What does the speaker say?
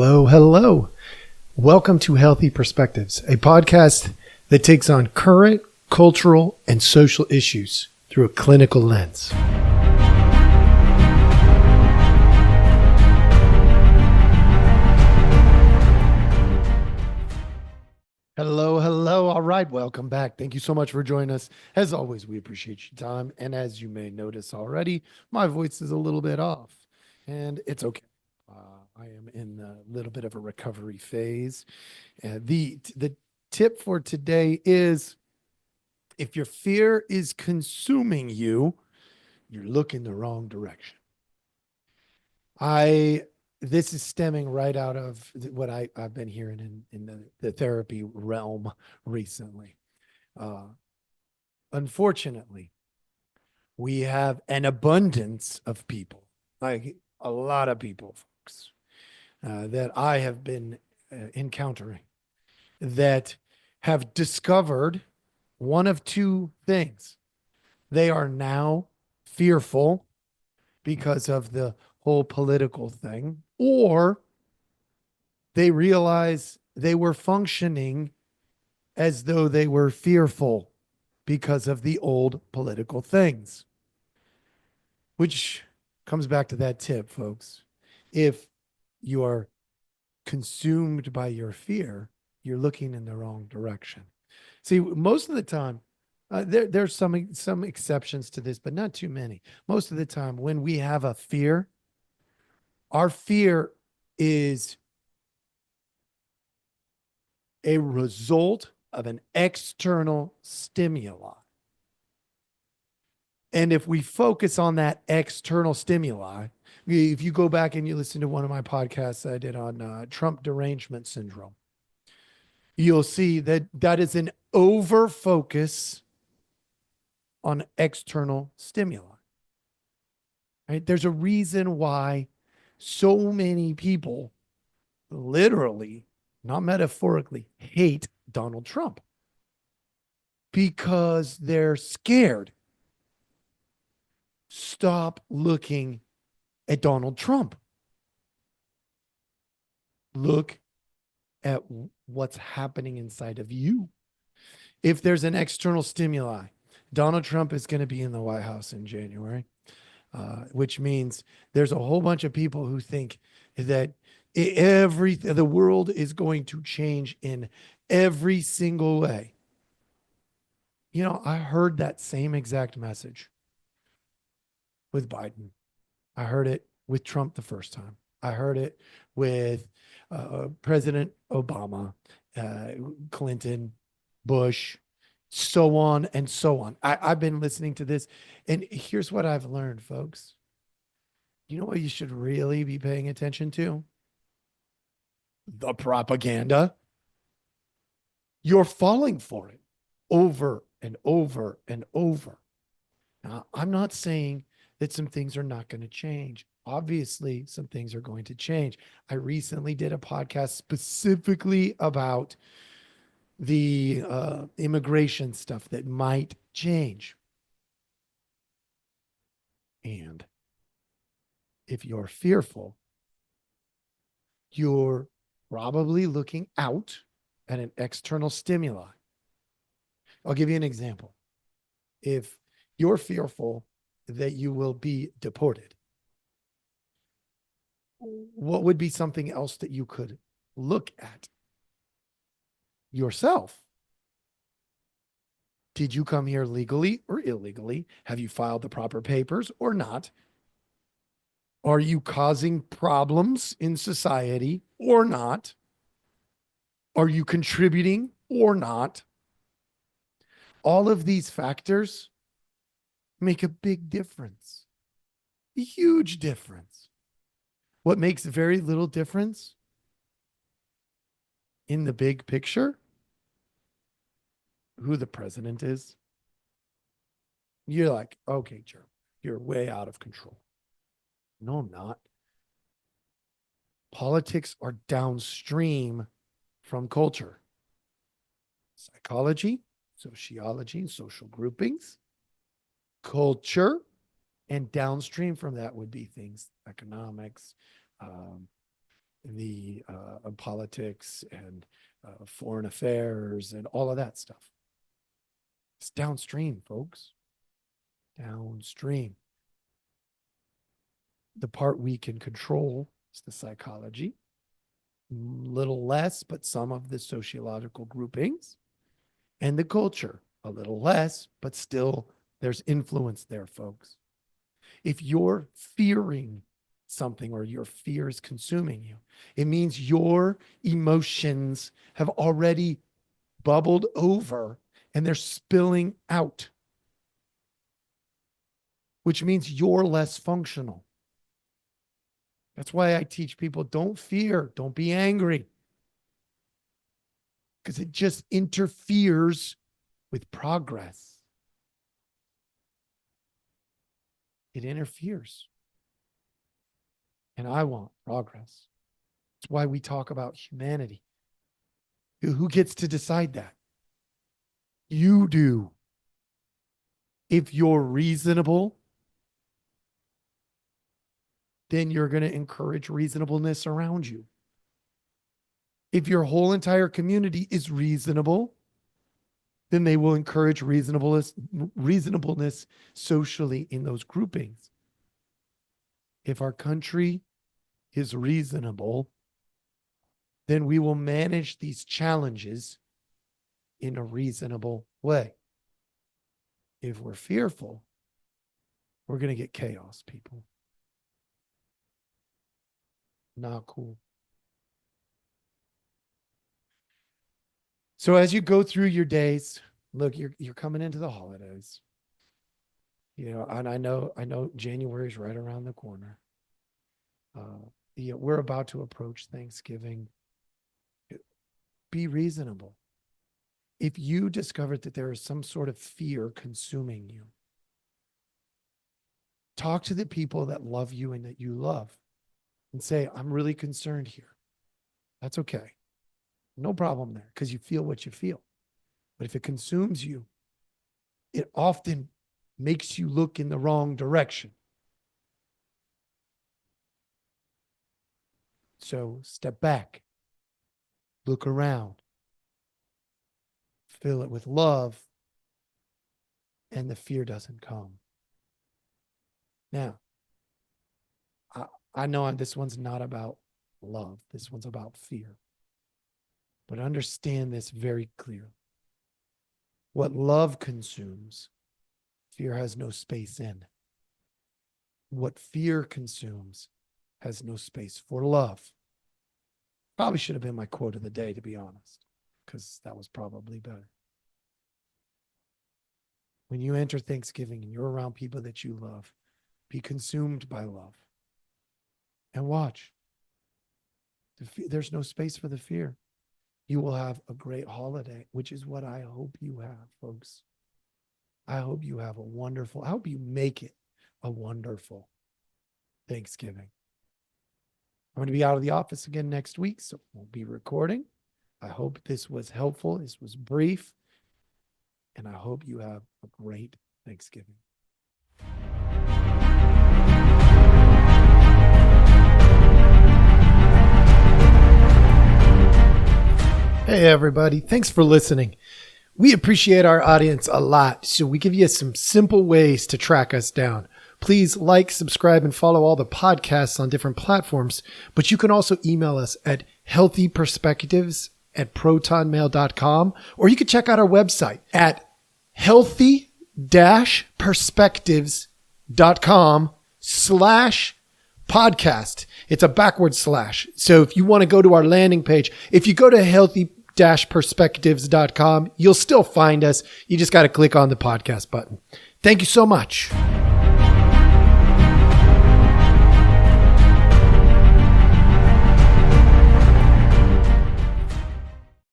Hello, hello. Welcome to Healthy Perspectives, a podcast that takes on current cultural and social issues through a clinical lens. Hello, hello. All right, welcome back. Thank you so much for joining us. As always, we appreciate your time. And as you may notice already, my voice is a little bit off, and it's okay. I am in a little bit of a recovery phase. The tip for today is if your fear is consuming you, you're looking the wrong direction. This is stemming right out of what I've been hearing in the therapy realm recently. Unfortunately, we have an abundance of people, like a lot of people, folks, that I have been encountering that have discovered one of two things. They are now fearful because of the whole political thing, or they realize they were functioning as though they were fearful because of the old political things, which comes back to that tip, folks. If you are consumed by your fear, you're looking in the wrong direction. See, most of the time, there's some exceptions to this, but not too many. Most of the time, when we have a fear, our fear is a result of an external stimuli. And if we focus on that external stimuli, if you go back and you listen to one of my podcasts I did on Trump derangement syndrome, you'll see that that is an over focus on external stimuli. Right? There's a reason why so many people literally, not metaphorically, hate Donald Trump, because they're scared. Stop looking at Donald Trump. Look at what's happening inside of you. If there's an external stimuli, Donald Trump is going to be in the White House in January, which means there's a whole bunch of people who think that the world is going to change in every single way. You know, I heard that same exact message with Biden. I heard it with Trump the first time. I heard it with President Obama, Clinton, Bush, so on and so on. I've been listening to this, and here's what I've learned, folks. You know what you should really be paying attention to? The propaganda. You're falling for it over and over and over. Now, I'm not saying that some things are not going to change. Obviously, some things are going to change. I recently did a podcast specifically about the immigration stuff that might change. And if you're fearful, you're probably looking out at an external stimuli. I'll give you an example. If you're fearful that you will be deported, what would be something else that you could look at? Yourself. Did you come here legally or illegally? Have you filed the proper papers or not? Are you causing problems in society or not? Are you contributing or not? All of these factors make a big difference, a huge difference. What makes very little difference in the big picture? Who the president is. You're like, okay, Joe, you're way out of control. No, I'm not. Politics are downstream from culture. Psychology, sociology, social groupings, culture, and downstream from that would be things, economics, the politics and foreign affairs and all of that stuff. It's downstream, folks. Downstream. The part we can control is the psychology. Little less, but some of the sociological groupings, and the culture. A little less, but still there's influence there, folks. If you're fearing something or your fear is consuming you, it means your emotions have already bubbled over and they're spilling out, which means you're less functional. That's why I teach people, don't fear, don't be angry, because it just interferes with progress. It interferes. And I want progress. That's why we talk about humanity. Who gets to decide that? You do. If you're reasonable, then you're going to encourage reasonableness around you. If your whole entire community is reasonable, then they will encourage reasonableness socially in those groupings. If our country is reasonable, then we will manage these challenges in a reasonable way. If we're fearful, we're going to get chaos, people. Not cool. So as you go through your days, look, you're coming into the holidays. And I know January is right around the corner. We're about to approach Thanksgiving. Be reasonable. If you discovered that there is some sort of fear consuming you, talk to the people that love you and that you love and say, I'm really concerned here. That's okay. No problem there, because you feel what you feel. But if it consumes you, it often makes you look in the wrong direction. So step back, look around, fill it with love, and the fear doesn't come. Now, I know this one's not about love. This one's about fear. But understand this very clearly. What love consumes, fear has no space in. What fear consumes has no space for love. Probably should have been my quote of the day, to be honest, because that was probably better. When you enter Thanksgiving and you're around people that you love, be consumed by love. And watch. There's no space for the fear. You will have a great holiday, which is what I hope you have, folks. I hope you have I hope you make it a wonderful Thanksgiving. I'm going to be out of the office again next week, so we'll be recording. I hope this was helpful. This was brief. And I hope you have a great Thanksgiving. Hey, everybody. Thanks for listening. We appreciate our audience a lot, so we give you some simple ways to track us down. Please like, subscribe, and follow all the podcasts on different platforms, but you can also email us at healthyperspectives@protonmail.com, or you can check out our website at healthy-perspectives.com/podcast. It's a backward slash. So if you want to go to our landing page, if you go to healthy-perspectives.com, you'll still find us. You just got to click on the podcast button. Thank you so much.